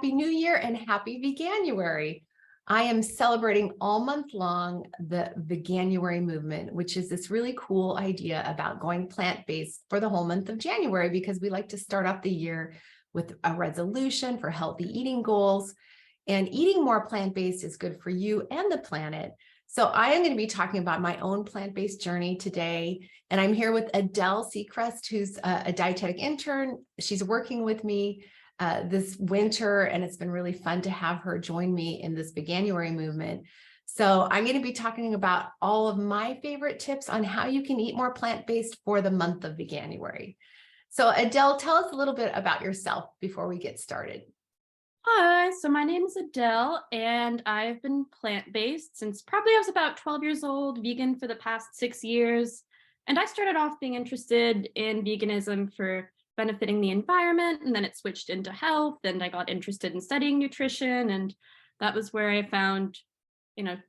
Happy New Year and happy Veganuary. I am celebrating all month long the Veganuary movement, which is this really cool idea about going plant-based for the whole month of January, because we like to start off the year with a resolution for healthy eating goals. And eating more plant-based is good for you and the planet. So I am going to be talking about my own plant-based journey today. And I'm here with Adele Secrest, who's a dietetic intern. She's working with me this winter, and it's been really fun to have her join me in this Veganuary movement. So I'm going to be talking about all of my favorite tips on how you can eat more plant-based for the month of Veganuary. So Adele, tell us a little bit about yourself before we get started. Hi, so my name is Adele, and I've been plant-based since probably I was about 12 years old, vegan for the past 6 years. And I started off being interested in veganism for benefiting the environment, and then it switched into health, and I got interested in studying nutrition, and that was where I found,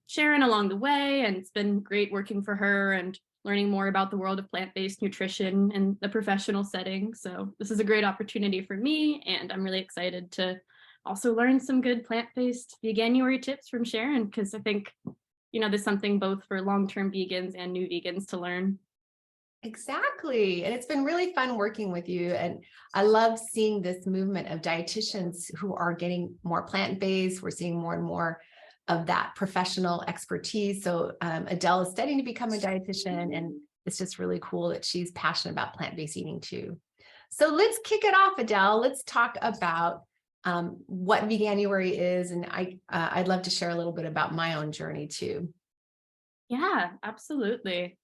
Sharon along the way, and it's been great working for her and learning more about the world of plant-based nutrition in the professional setting. So this is a great opportunity for me, and I'm really excited to also learn some good plant-based Veganuary tips from Sharon, because I think, there's something both for long-term vegans and new vegans to learn. Exactly. And it's been really fun working with you. And I love seeing this movement of dietitians who are getting more plant-based. We're seeing more and more of that professional expertise. So Adele is studying to become a dietitian, and it's just really cool that she's passionate about plant-based eating too. So let's kick it off, Adele. Let's talk about what Veganuary is. And I'd love to share a little bit about my own journey too. Yeah, absolutely.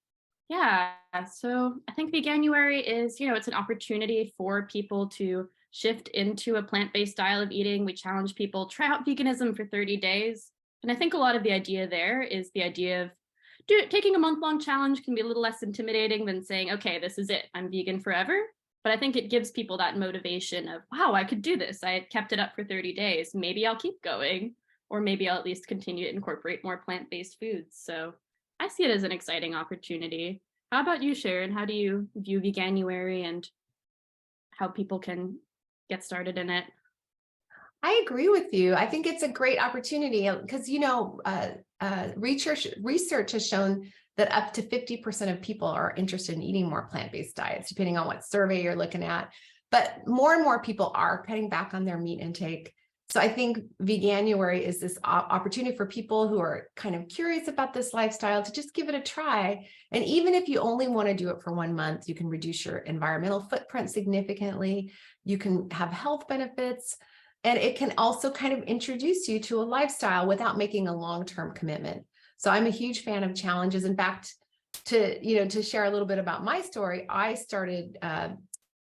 Yeah, so I think Veganuary is, it's an opportunity for people to shift into a plant-based style of eating. We challenge people, try out veganism for 30 days. And I think a lot of the idea there is the idea of taking a month-long challenge can be a little less intimidating than saying, okay, this is it, I'm vegan forever. But I think it gives people that motivation of, wow, I could do this. I kept it up for 30 days. Maybe I'll keep going, or maybe I'll at least continue to incorporate more plant-based foods. So I see it as an exciting opportunity. How about you, Sharon? How do you view Veganuary and how people can get started in it? I agree with you. I think it's a great opportunity because, research has shown that up to 50% of people are interested in eating more plant-based diets, depending on what survey you're looking at. But more and more people are cutting back on their meat intake. So I think Veganuary is this opportunity for people who are kind of curious about this lifestyle to just give it a try. And even if you only want to do it for 1 month, you can reduce your environmental footprint significantly. You can have health benefits. And it can also kind of introduce you to a lifestyle without making a long-term commitment. So I'm a huge fan of challenges. In fact, to share a little bit about my story, I started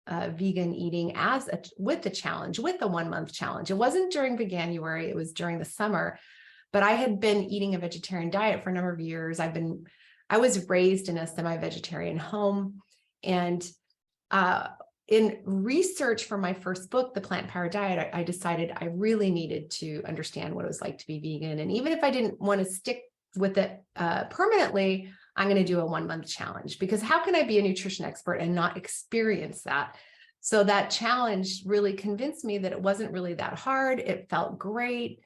vegan eating with the 1-month challenge. It wasn't during Veganuary, it was during the summer, but I had been eating a vegetarian diet for a number of years. I was raised in a semi-vegetarian home, and in research for my first book, The Plant Powered Diet, I decided I really needed to understand what it was like to be vegan. And even if I didn't want to stick with it permanently, I'm going to do a 1-month challenge, because how can I be a nutrition expert and not experience that? So that challenge really convinced me that it wasn't really that hard. It felt great.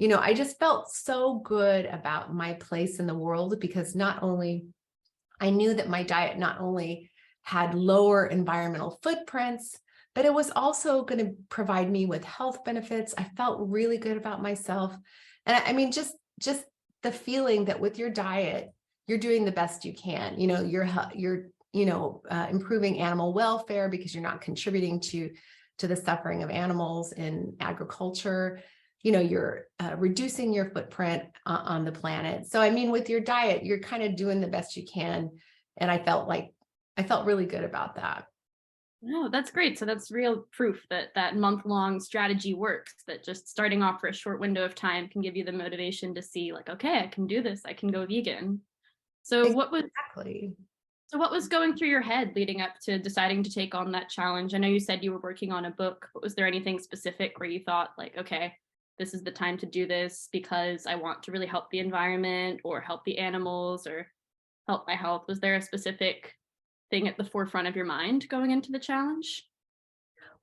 I just felt so good about my place in the world, because I knew that my diet not only had lower environmental footprints, but it was also going to provide me with health benefits. I felt really good about myself. And I mean, just the feeling that with your diet, you're doing the best you can. You're improving animal welfare because you're not contributing to the suffering of animals in agriculture. You're reducing your footprint on the planet. So, I mean, with your diet, you're kind of doing the best you can. And I felt really good about that. No, that's great. So that's real proof that month-long strategy works, that just starting off for a short window of time can give you the motivation to see, like, okay, I can do this. I can go vegan. So Exactly. what was going through your head leading up to deciding to take on that challenge? I know you said you were working on a book, but was there anything specific where you thought, like, okay, this is the time to do this because I want to really help the environment or help the animals or help my health? Was there a specific thing at the forefront of your mind going into the challenge?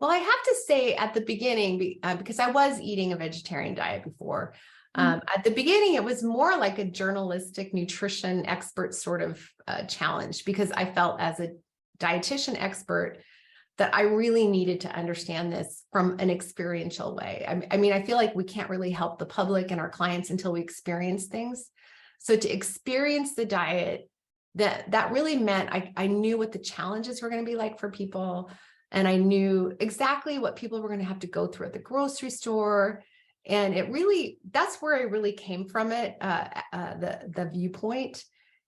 Well, I have to say at the beginning, because I was eating a vegetarian diet before, at the beginning, it was more like a journalistic nutrition expert sort of challenge, because I felt as a dietitian expert that I really needed to understand this from an experiential way. I mean, I feel like we can't really help the public and our clients until we experience things. So to experience the diet, that really meant I knew what the challenges were going to be like for people. And I knew exactly what people were going to have to go through at the grocery store. And that's where I really came from it, the viewpoint.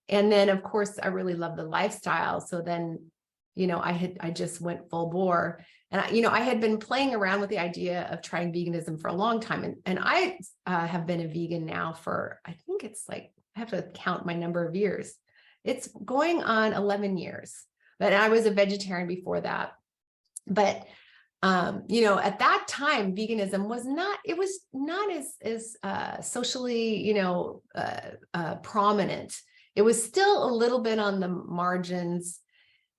And then, of course, I really love the lifestyle. So then, I just went full bore. And I had been playing around with the idea of trying veganism for a long time. And I have been a vegan now for, I think it's like, I have to count my number of years. It's going on 11 years, but I was a vegetarian before that. But at that time, veganism was not as socially, prominent. It was still a little bit on the margins.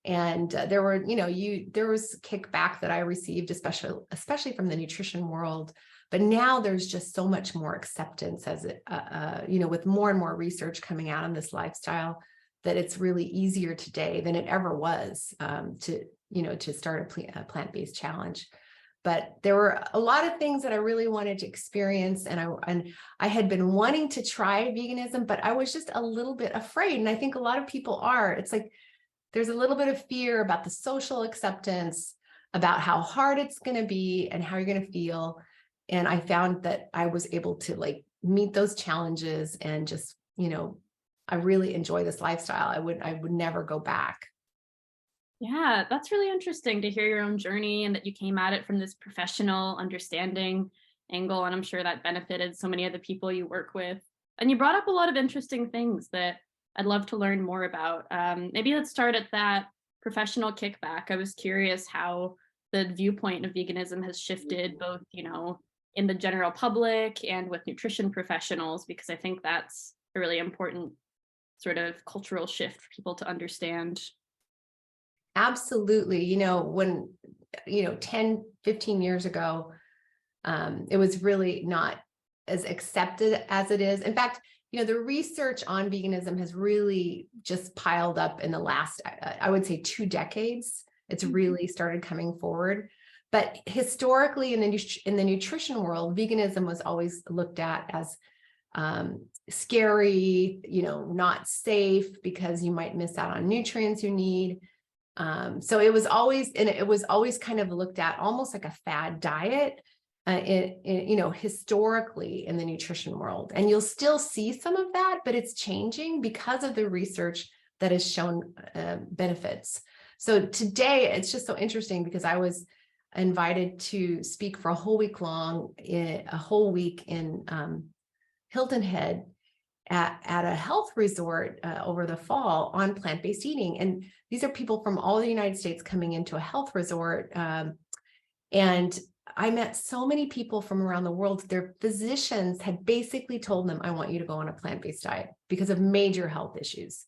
And there was kickback that I received, especially from the nutrition world. But now there's just so much more acceptance as with more and more research coming out on this lifestyle, that it's really easier today than it ever was to start a plant-based challenge. But there were a lot of things that I really wanted to experience. And I had been wanting to try veganism, but I was just a little bit afraid. And I think a lot of people are. It's like, there's a little bit of fear about the social acceptance, about how hard it's going to be and how you're going to feel. And I found that I was able to meet those challenges and just, I really enjoy this lifestyle. I would never go back. Yeah, that's really interesting to hear your own journey and that you came at it from this professional understanding angle. And I'm sure that benefited so many of the people you work with. And you brought up a lot of interesting things that I'd love to learn more about. Maybe let's start at that professional kickback. I was curious how the viewpoint of veganism has shifted both, in the general public and with nutrition professionals, because I think that's a really important sort of cultural shift for people to understand. Absolutely. When, 10, 15 years ago, it was really not as accepted as it is. In fact, the research on veganism has really just piled up in the last, I would say, 2 decades. It's really started coming forward. But historically, in the nutrition world, veganism was always looked at as scary, not safe, because you might miss out on nutrients you need. So it was always kind of looked at almost like a fad diet. Historically in the nutrition world. And you'll still see some of that, but it's changing because of the research that has shown benefits. So today, it's just so interesting because I was invited to speak for a whole week in Hilton Head at a health resort over the fall on plant-based eating. And these are people from all the United States coming into a health resort. And I met so many people from around the world. Their physicians had basically told them, I want you to go on a plant-based diet because of major health issues.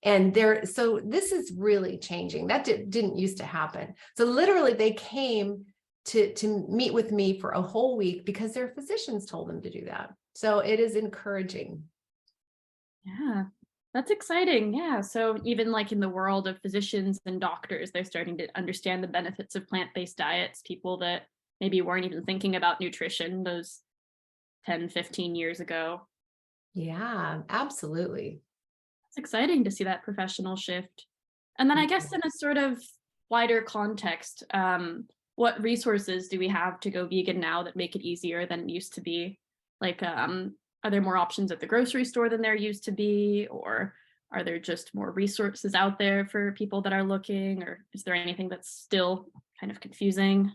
And so this is really changing. That didn't used to happen. So literally they came to meet with me for a whole week because their physicians told them to do that. So it is encouraging. Yeah, that's exciting. Yeah. So even in the world of physicians and doctors, they're starting to understand the benefits of plant-based diets, people that maybe weren't even thinking about nutrition those 10, 15 years ago. Yeah, absolutely. It's exciting to see that professional shift. And then I guess in a sort of wider context, what resources do we have to go vegan now that make it easier than it used to be? Are there more options at the grocery store than there used to be? Or are there just more resources out there for people that are looking? Or is there anything that's still kind of confusing?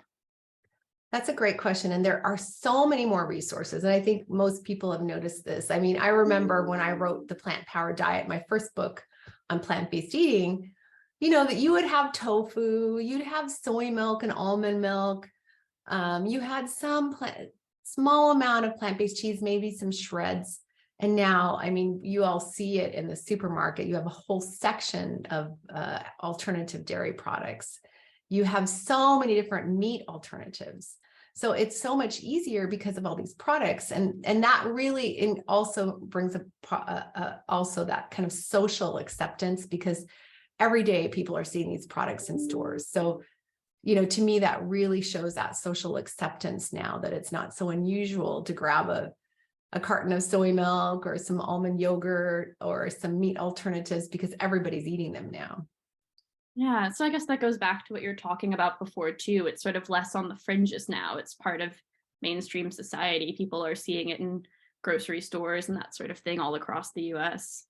That's a great question. And there are so many more resources. And I think most people have noticed this. I mean, I remember when I wrote the Plant Powered Diet, my first book on plant-based eating, that you would have tofu, you'd have soy milk and almond milk. You had some small amount of plant-based cheese, maybe some shreds. And now, I mean, you all see it in the supermarket. You have a whole section of alternative dairy products. You have so many different meat alternatives. So it's so much easier because of all these products. And that really also brings also that kind of social acceptance, because every day people are seeing these products in stores. So, to me, that really shows that social acceptance now, that it's not so unusual to grab a carton of soy milk or some almond yogurt or some meat alternatives, because everybody's eating them now. Yeah, so I guess that goes back to what you're talking about before too. It's sort of less on the fringes now. It's part of mainstream society. People are seeing it in grocery stores and that sort of thing all across the US.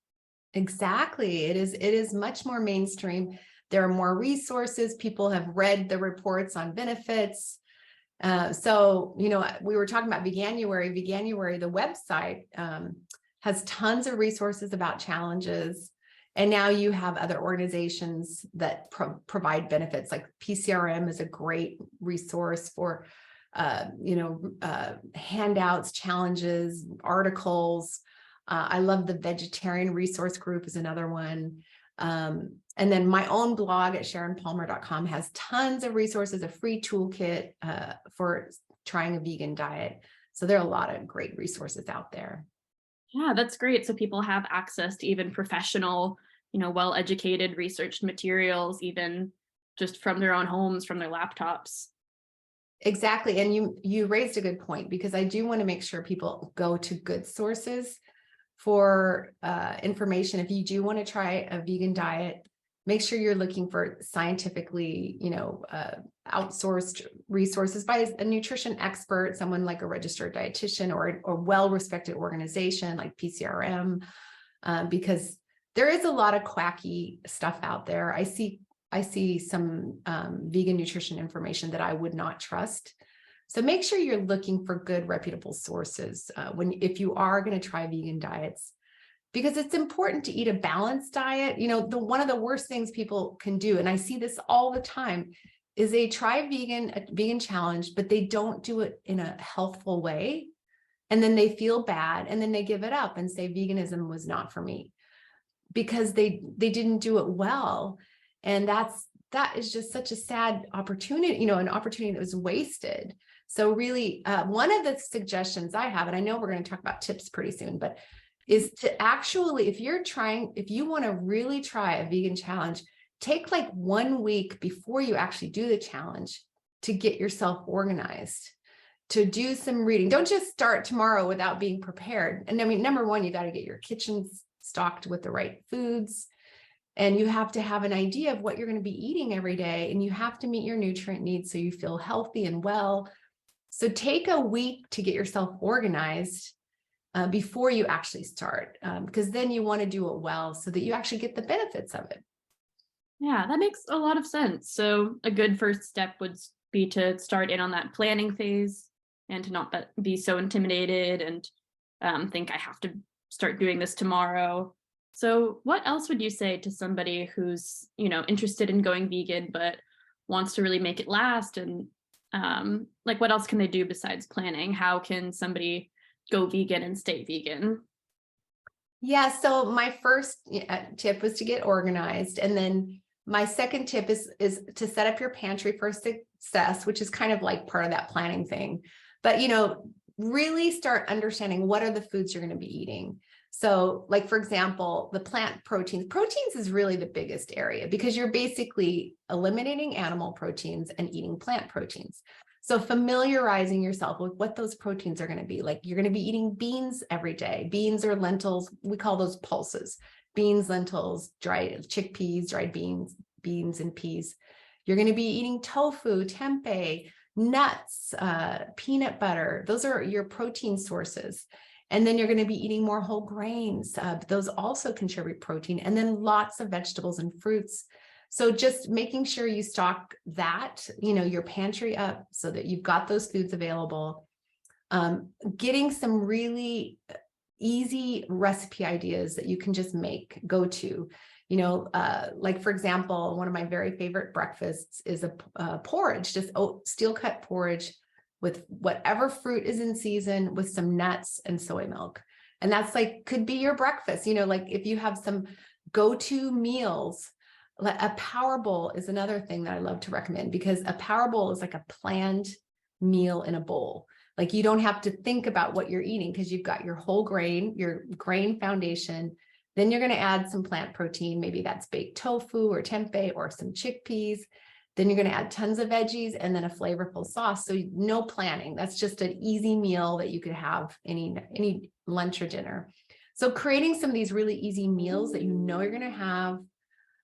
Exactly. It is much more mainstream. There are more resources. People have read the reports on benefits. So, we were talking about Veganuary. Veganuary, the website, has tons of resources about challenges. And now you have other organizations that provide benefits, like PCRM is a great resource for, handouts, challenges, articles. I love the Vegetarian Resource Group is another one. And then my own blog at sharonpalmer.com has tons of resources, a free toolkit for trying a vegan diet. So there are a lot of great resources out there. Yeah, that's great. So people have access to even professional, well-educated researched materials, even just from their own homes, from their laptops. Exactly. And you raised a good point, because I do want to make sure people go to good sources for information. If you do want to try a vegan diet, make sure you're looking for scientifically, outsourced resources by a nutrition expert, someone like a registered dietitian or well-respected organization like PCRM, because there is a lot of quacky stuff out there. I see some vegan nutrition information that I would not trust. So make sure you're looking for good, reputable sources if you are going to try vegan diets, because it's important to eat a balanced diet. One of the worst things people can do, and I see this all the time, is they try a vegan challenge, but they don't do it in a healthful way. And then they feel bad, and then they give it up and say veganism was not for me, because they didn't do it well. And that is just such a sad opportunity, an opportunity that was wasted. So really, one of the suggestions I have, and I know we're going to talk about tips pretty soon, but is to actually, if you want to really try a vegan challenge, take like 1 week before you actually do the challenge to get yourself organized, to do some reading. Don't just start tomorrow without being prepared. And I mean, number one, you got to get your kitchen stocked with the right foods. And you have to have an idea of what you're going to be eating every day. And you have to meet your nutrient needs so you feel healthy and well. So take a week to get yourself organized before you actually start, because then you want to do it well so that you actually get the benefits of it. Yeah, that makes a lot of sense. So a good first step would be to start in on that planning phase and to not be so intimidated and think I have to start doing this tomorrow. So what else would you say to somebody who's, interested in going vegan, but wants to really make it last? And what else can they do besides planning? How can somebody go vegan and stay vegan? Yeah, so my first tip was to get organized. And then my second tip is to set up your pantry for success, which is kind of like part of that planning thing. But, really start understanding what are the foods you're going to be eating. So like, for example, the plant proteins is really the biggest area, because you're basically eliminating animal proteins and eating plant proteins. So familiarizing yourself with what those proteins are going to be. Like, you're going to be eating beans every day. Beans or lentils, we call those pulses. Beans, lentils, dried chickpeas, dried beans and peas. You're going to be eating tofu, tempeh, nuts, peanut butter. Those are your protein sources. And then you're going to be eating more whole grains. Those also contribute protein. And then lots of vegetables and fruits. So just making sure you stock that, your pantry up so that you've got those foods available. Getting some really easy recipe ideas that you can just go to. Like, for example, one of my very favorite breakfasts is a porridge, just steel cut porridge with whatever fruit is in season, with some nuts and soy milk. And that's could be your breakfast, like if you have some go-to meals, A power bowl is another thing that I love to recommend, because a power bowl is like a planned meal in a bowl. Like you don't have to think about what you're eating because you've got your whole grain, your grain foundation. Then you're going to add some plant protein. Maybe that's baked tofu or tempeh or some chickpeas. Then you're going to add tons of veggies and then a flavorful sauce. So no planning. That's just an easy meal that you could have any lunch or dinner. So creating some of these really easy meals that you know you're going to have.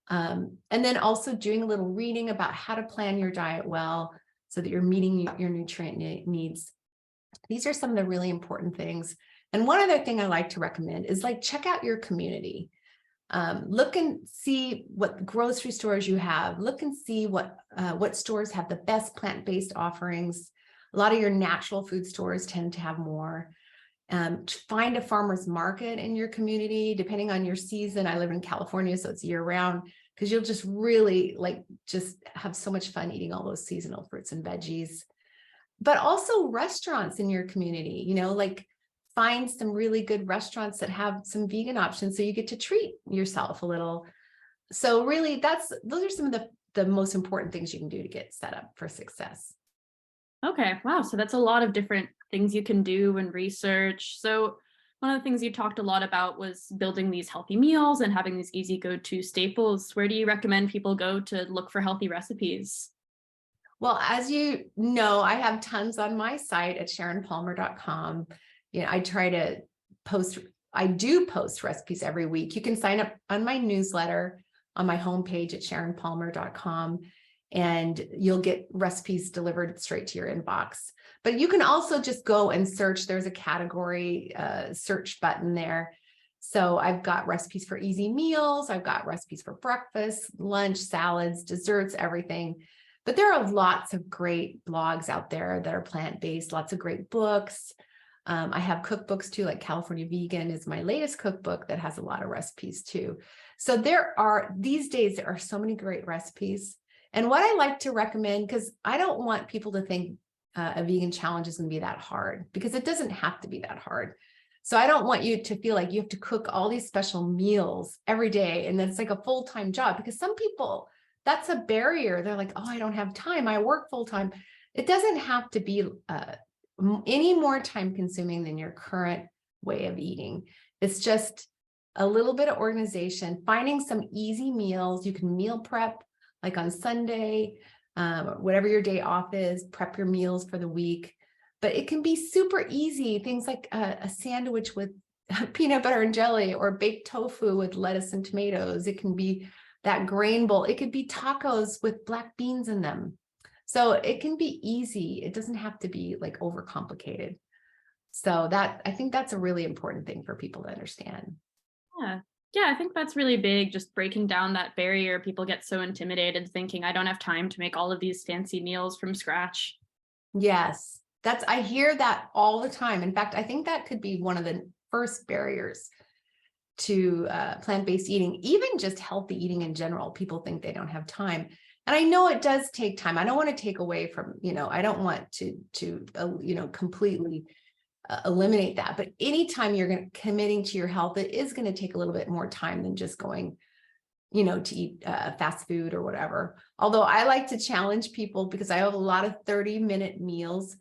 And then also doing a little reading about how to plan your diet well so that you're meeting your nutrient needs. These are some of the really important things. And one other thing I like to recommend is like check out your community. Look and see what grocery stores you have. Look and see what stores have the best plant-based offerings. A lot of your natural food stores tend to have more. Find a farmer's market in your community, depending on your season. I live in California, so it's year round, because you'll just really just have so much fun eating all those seasonal fruits and veggies. But also restaurants in your community, like find some really good restaurants that have some vegan options so you get to treat yourself a little. So really those are some of the most important things you can do to get set up for success. Okay, wow. So that's a lot of different things you can do and research. So one of the things you talked a lot about was building these healthy meals and having these easy go-to staples. Where do you recommend people go to look for healthy recipes? Well, as you know, I have tons on my site at sharonpalmer.com. I do post recipes every week. You can sign up on my newsletter on my homepage at sharonpalmer.com, and you'll get recipes delivered straight to your inbox. But you can also just go and search. There's a category search button there. So I've got recipes for easy meals. I've got recipes for breakfast, lunch, salads, desserts, everything. But there are lots of great blogs out there that are plant-based, lots of great books. I have cookbooks too, like California Vegan is my latest cookbook that has a lot of recipes too. So these days, there are so many great recipes. And what I like to recommend, because I don't want people to think a vegan challenge is going to be that hard, because it doesn't have to be that hard. So I don't want you to feel like you have to cook all these special meals every day and that's like a full-time job, because some people, that's a barrier. They're like, oh, I don't have time. I work full-time. It doesn't have to be any more time consuming than your current way of eating. It's just a little bit of organization, finding some easy meals. You can meal prep like on Sunday, whatever your day off is, prep your meals for the week. But it can be super easy. Things like a sandwich with peanut butter and jelly, or baked tofu with lettuce and tomatoes. It can be that grain bowl. It could be tacos with black beans in them. So it can be easy. It doesn't have to be like overcomplicated. So I think that's a really important thing for people to understand. Yeah. Yeah, I think that's really big, just breaking down that barrier. People get so intimidated thinking, I don't have time to make all of these fancy meals from scratch. Yes, I hear that all the time. In fact, I think that could be one of the first barriers to plant-based eating, even just healthy eating in general. People think they don't have time. And I know it does take time. I don't want to take away from, I don't want to completely eliminate that. But anytime you're committing to your health, it is going to take a little bit more time than just going, to eat fast food or whatever. Although I like to challenge people, because I have a lot of 30-minute meals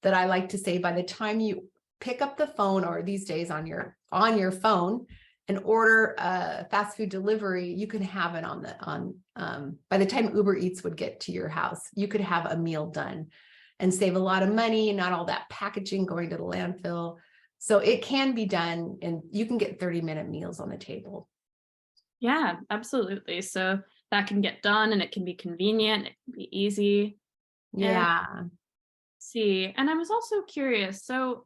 that I like to say, by the time you pick up the phone, or these days on your phone, and order a fast food delivery, you can have it by the time Uber Eats would get to your house, you could have a meal done and save a lot of money, not all that packaging going to the landfill. So it can be done, and you can get 30-minute meals on the table. Yeah, absolutely. So that can get done, and it can be convenient, it can be easy. Yeah. And see, and I was also curious. So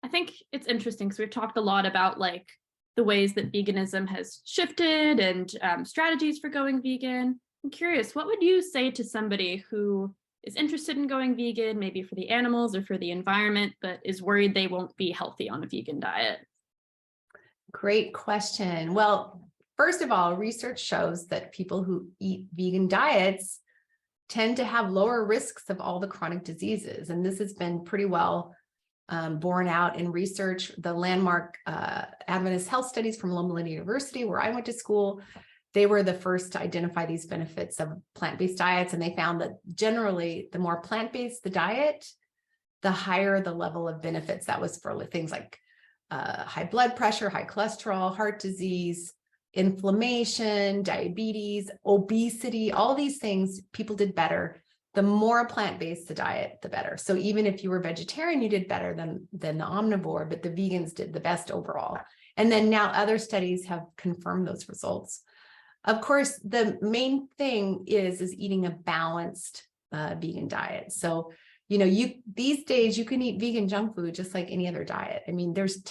I think it's interesting because we've talked a lot about the ways that veganism has shifted and strategies for going vegan. I'm curious, what would you say to somebody who is interested in going vegan, maybe for the animals or for the environment, but is worried they won't be healthy on a vegan diet? Great question. Well, first of all, research shows that people who eat vegan diets tend to have lower risks of all the chronic diseases. And this has been pretty well borne out in research. The landmark Adventist health studies from Loma Linda University, where I went to school, they were the first to identify these benefits of plant-based diets. And they found that generally the more plant-based the diet, the higher the level of benefits that was for things like high blood pressure, high cholesterol, heart disease, inflammation, diabetes, obesity, all these things, people did better. The more plant-based the diet, the better. So even if you were vegetarian, you did better than the omnivore, but the vegans did the best overall. And then now other studies have confirmed those results. Of course, the main thing is eating a balanced vegan diet. So, these days you can eat vegan junk food just like any other diet. I mean, there's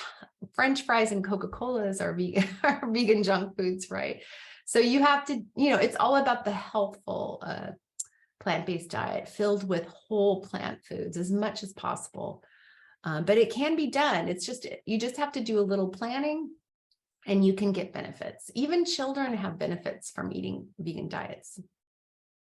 French fries and Coca-Colas are vegan, are vegan junk foods, right? So you have to, it's all about the healthful plant-based diet filled with whole plant foods as much as possible. But it can be done. You just have to do a little planning and you can get benefits. Even children have benefits from eating vegan diets.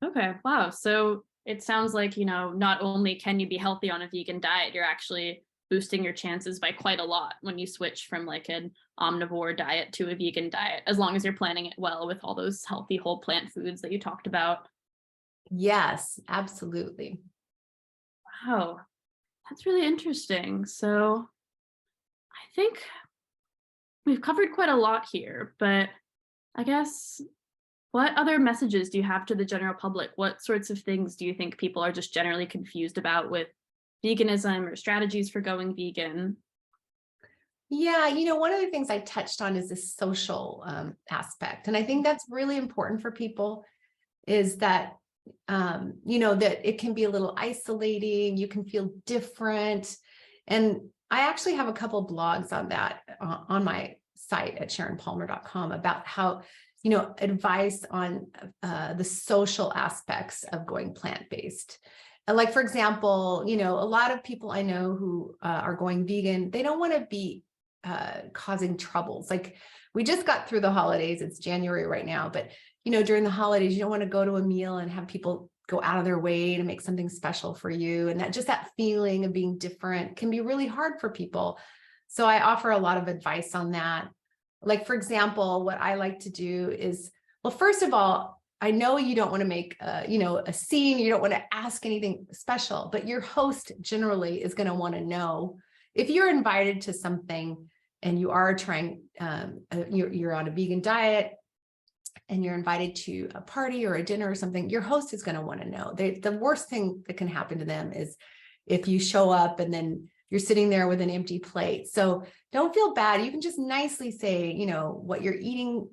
Okay, wow. So it sounds like, not only can you be healthy on a vegan diet, you're actually boosting your chances by quite a lot when you switch from like an omnivore diet to a vegan diet, as long as you're planning it well with all those healthy whole plant foods that you talked about. Yes, absolutely. Wow, that's really interesting. So I think we've covered quite a lot here, but I guess what other messages do you have to the general public? What sorts of things do you think people are just generally confused about with veganism or strategies for going vegan? Yeah, one of the things I touched on is the social aspect. And I think that's really important for people is that, that it can be a little isolating. You can feel different. And I actually have a couple blogs on that on my site at sharonpalmer.com about how, advice on the social aspects of going plant-based. And like, for example, a lot of people I know who are going vegan, they don't want to be causing troubles. Like we just got through the holidays. It's January right now, but during the holidays, you don't want to go to a meal and have people go out of their way to make something special for you. And that feeling of being different can be really hard for people. So I offer a lot of advice on that. Like, for example, what I like to do is, well, first of all, I know you don't want to make, a scene. You don't want to ask anything special, but your host generally is going to want to know if you're invited to something and you are trying, you're on a vegan diet and you're invited to a party or a dinner or something, your host is going to want to know. The worst thing that can happen to them is if you show up and then you're sitting there with an empty plate. So don't feel bad. You can just nicely say, what you're eating,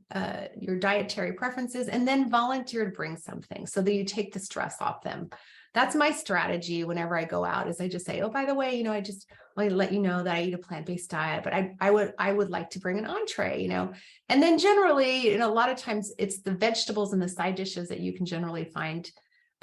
your dietary preferences, and then volunteer to bring something so that you take the stress off them. That's my strategy whenever I go out is I just say, oh, by the way, I just want to let you know that I eat a plant-based diet, but I would like to bring an entree, and then generally, a lot of times it's the vegetables and the side dishes that you can generally find.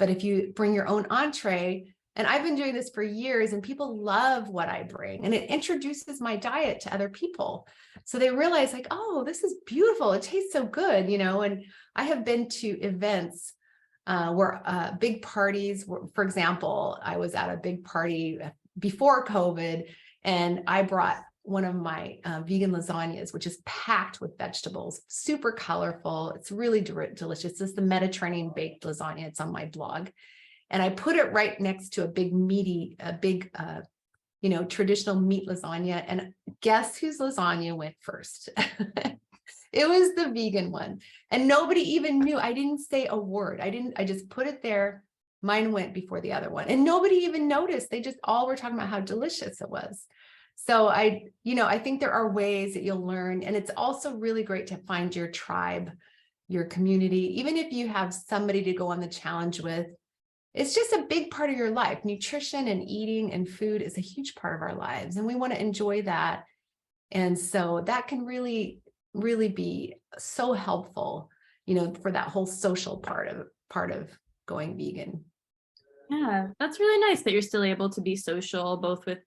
But if you bring your own entree, and I've been doing this for years and people love what I bring and it introduces my diet to other people. So they realize like, oh, this is beautiful. It tastes so good, and I have been to events where big parties, for example, I was at a big party before COVID and I brought one of my vegan lasagnas, which is packed with vegetables, super colorful. It's really delicious. It's the Mediterranean baked lasagna. It's on my blog. And I put it right next to a big traditional meat lasagna. And guess whose lasagna went first? It was the vegan one. And nobody even knew. I didn't say a word. I just put it there. Mine went before the other one. And nobody even noticed. They just all were talking about how delicious it was. So I think there are ways that you'll learn. And it's also really great to find your tribe, your community, even if you have somebody to go on the challenge with. It's just a big part of your life. Nutrition and eating and food is a huge part of our lives, and we want to enjoy that. And so that can really, really be so helpful, for that whole social part of going vegan. Yeah, that's really nice that you're still able to be social, both with,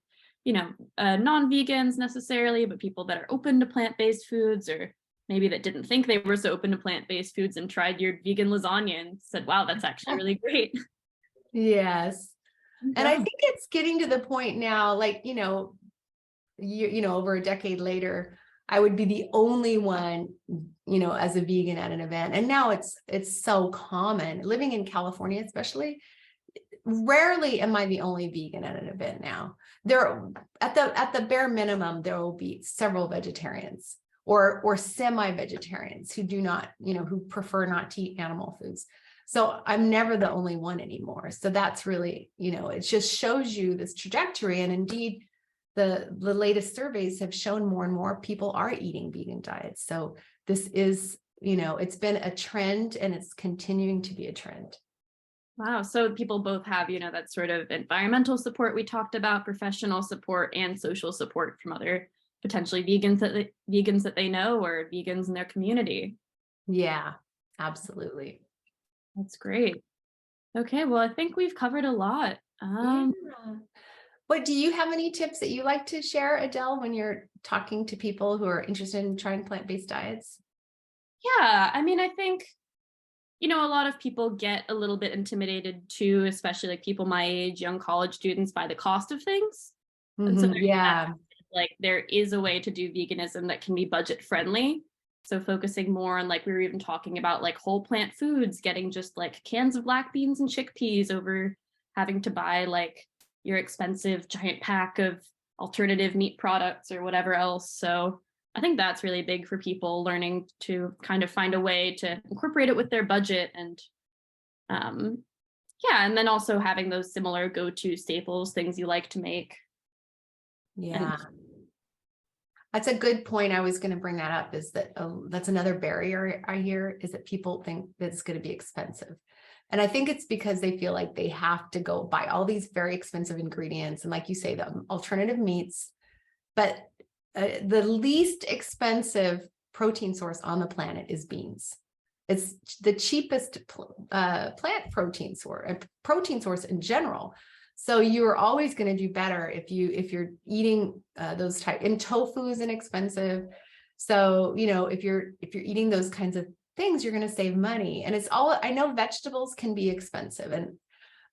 non-vegans necessarily, but people that are open to plant-based foods, or maybe that didn't think they were so open to plant-based foods and tried your vegan lasagna and said, wow, that's actually really great. Yes. And I think it's getting to the point now, like, over a decade later, I would be the only one, as a vegan at an event. And now it's so common living in California, especially. Rarely am I the only vegan at an event now. There, at the bare minimum, there will be several vegetarians or semi-vegetarians who do not, who prefer not to eat animal foods. So I'm never the only one anymore. So that's really, it just shows you this trajectory. And indeed, the latest surveys have shown more and more people are eating vegan diets. So this is, it's been a trend, and it's continuing to be a trend. Wow. So people both have, that sort of environmental support we talked about, professional support, and social support from other potentially vegans that they know, or vegans in their community. Yeah, absolutely. That's great. Okay, well, I think we've covered a lot. Yeah. What do you have any tips that you like to share, Adele, when you're talking to people who are interested in trying plant-based diets? Yeah, I mean, I think, a lot of people get a little bit intimidated too, especially like people my age, young college students, by the cost of things. And so Yeah. there is a way to do veganism that can be budget friendly. So focusing more on, like we were even talking about, like whole plant foods, getting just like cans of black beans and chickpeas over having to buy like your expensive giant pack of alternative meat products or whatever else. So I think that's really big for people, learning to kind of find a way to incorporate it with their budget. And and then also having those similar go-to staples, things you like to make. Yeah. That's a good point. I was going to bring that up, is that that's another barrier I hear, is that people think that it's going to be expensive. And I think it's because they feel like they have to go buy all these very expensive ingredients. And like you say, the alternative meats, but the least expensive protein source on the planet is beans. It's the cheapest plant protein source in general. So you're always going to do better if you're eating those type. And tofu is inexpensive. So if you're eating those kinds of things, you're going to save money. And I know vegetables can be expensive,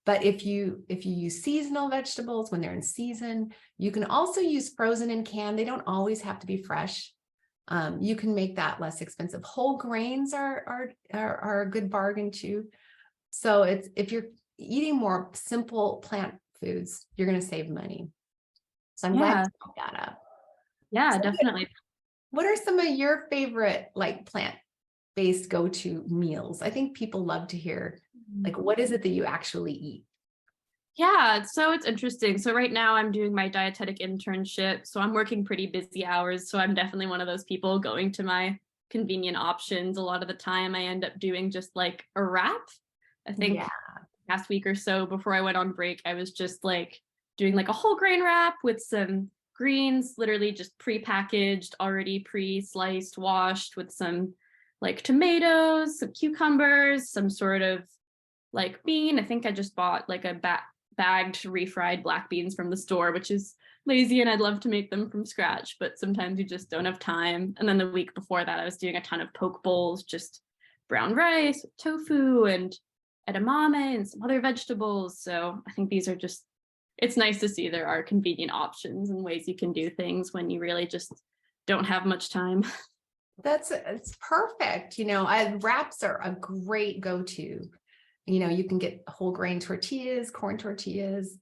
but if you use seasonal vegetables when they're in season, you can also use frozen and canned. They don't always have to be fresh. You can make that less expensive. Whole grains are a good bargain too. So if you're eating more simple plant foods, you're going to save money. So I'm glad you brought that up. Yeah, So definitely. what are some of your favorite like plant-based go-to meals? I think people love to hear, like, what is it that you actually eat? Yeah, so it's interesting. So right now I'm doing my dietetic internship. So I'm working pretty busy hours. So I'm definitely one of those people going to my convenient options. A lot of the time I end up doing just like a wrap. I think last week or so before I went on break, I was just like doing like a whole grain wrap with some greens, literally just pre-packaged, already pre-sliced, washed, with some like tomatoes, some cucumbers, some sort of like bean. I think I just bought like a bagged refried black beans from the store, which is lazy, and I'd love to make them from scratch, but sometimes you just don't have time. And then the week before that, I was doing a ton of poke bowls, just brown rice, tofu, and edamame, and some other vegetables. So I think these are just, it's nice to see there are convenient options and ways you can do things when you really just don't have much time. It's perfect. Wraps are a great go-to. You can get whole grain tortillas, corn tortillas,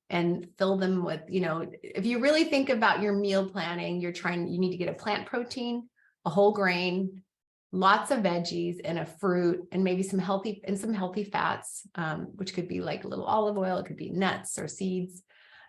and fill them with, if you really think about your meal planning, you need to get a plant protein, a whole grain, lots of veggies, and a fruit, and maybe some healthy fats, which could be like a little olive oil. It could be nuts or seeds.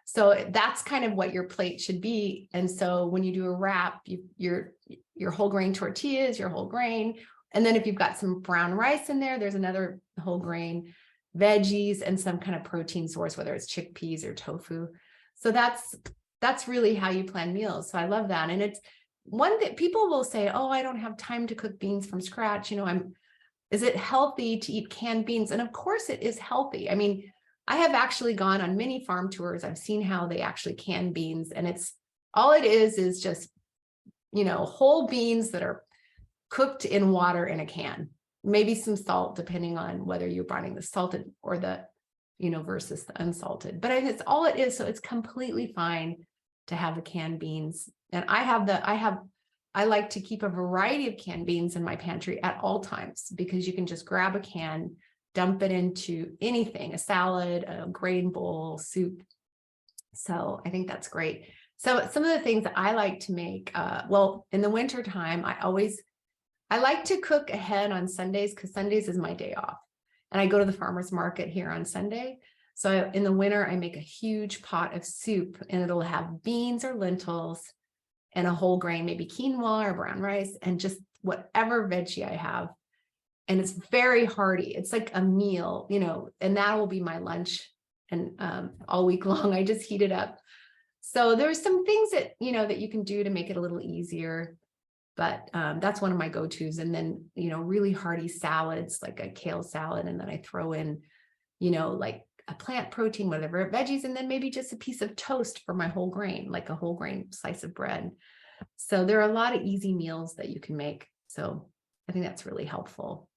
So that's kind of what your plate should be. And so when you do a wrap, your whole grain tortillas, your whole grain. And then if you've got some brown rice in there, there's another whole grain, veggies, and some kind of protein source, whether it's chickpeas or tofu. So that's really how you plan meals. So I love that. And it's one that people will say, oh, I don't have time to cook beans from scratch. Is it healthy to eat canned beans? And of course it is healthy. I mean, I have actually gone on many farm tours. I've seen how they actually can beans, and all it is just, whole beans that are cooked in water in a can, maybe some salt, depending on whether you're buying the salted or the, versus the unsalted, but it's all it is. So it's completely fine to have the canned beans. And I have I like to keep a variety of canned beans in my pantry at all times, because you can just grab a can, dump it into anything, a salad, a grain bowl, soup. So I think that's great. So some of the things that I like to make, well, in the winter time, I like to cook ahead on Sundays, because Sundays is my day off. And I go to the farmer's market here on Sunday. So in the winter, I make a huge pot of soup, and it'll have beans or lentils and a whole grain, maybe quinoa or brown rice, and just whatever veggie I have. And it's very hearty. It's like a meal, and that will be my lunch. And all week long, I just heat it up. So there's some things that, that you can do to make it a little easier. But that's one of my go-tos. And then, really hearty salads, like a kale salad. And then I throw in, like a plant protein, whatever veggies, and then maybe just a piece of toast for my whole grain, like a whole grain slice of bread. So there are a lot of easy meals that you can make. So I think that's really helpful.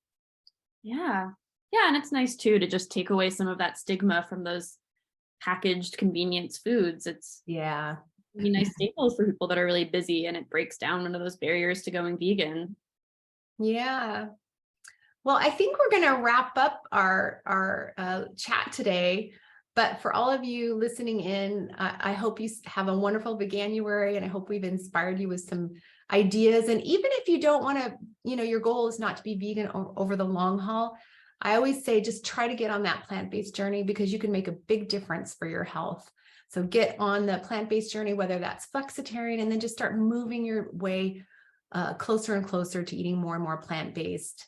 Yeah. Yeah. And it's nice too to just take away some of that stigma from those packaged convenience foods. It's Yeah. really nice staples for people that are really busy, and it breaks down one of those barriers to going vegan. Yeah. Well, I think we're going to wrap up our chat today. But for all of you listening in, I hope you have a wonderful Veganuary, and I hope we've inspired you with some ideas. And even if you don't want to, your goal is not to be vegan over the long haul, I always say just try to get on that plant-based journey, because you can make a big difference for your health. So get on the plant-based journey, whether that's flexitarian, and then just start moving your way closer and closer to eating more and more plant-based.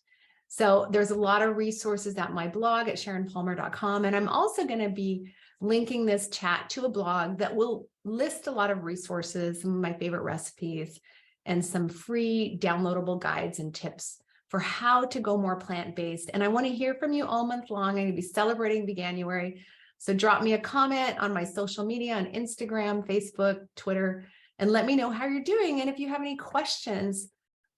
So there's a lot of resources at my blog at sharonpalmer.com. And I'm also going to be linking this chat to a blog that will list a lot of resources, some of my favorite recipes, and some free downloadable guides and tips for how to go more plant-based. And I want to hear from you all month long. I'm going to be celebrating Veganuary. So drop me a comment on my social media on Instagram, Facebook, Twitter, and let me know how you're doing. And if you have any questions,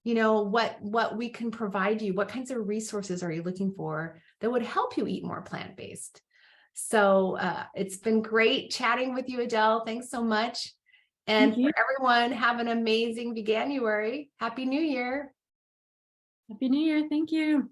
what we can provide you, what kinds of resources are you looking for that would help you eat more plant-based? So it's been great chatting with you, Adele. Thanks so much. And for everyone, have an amazing Veganuary. Happy New Year. Happy New Year. Thank you.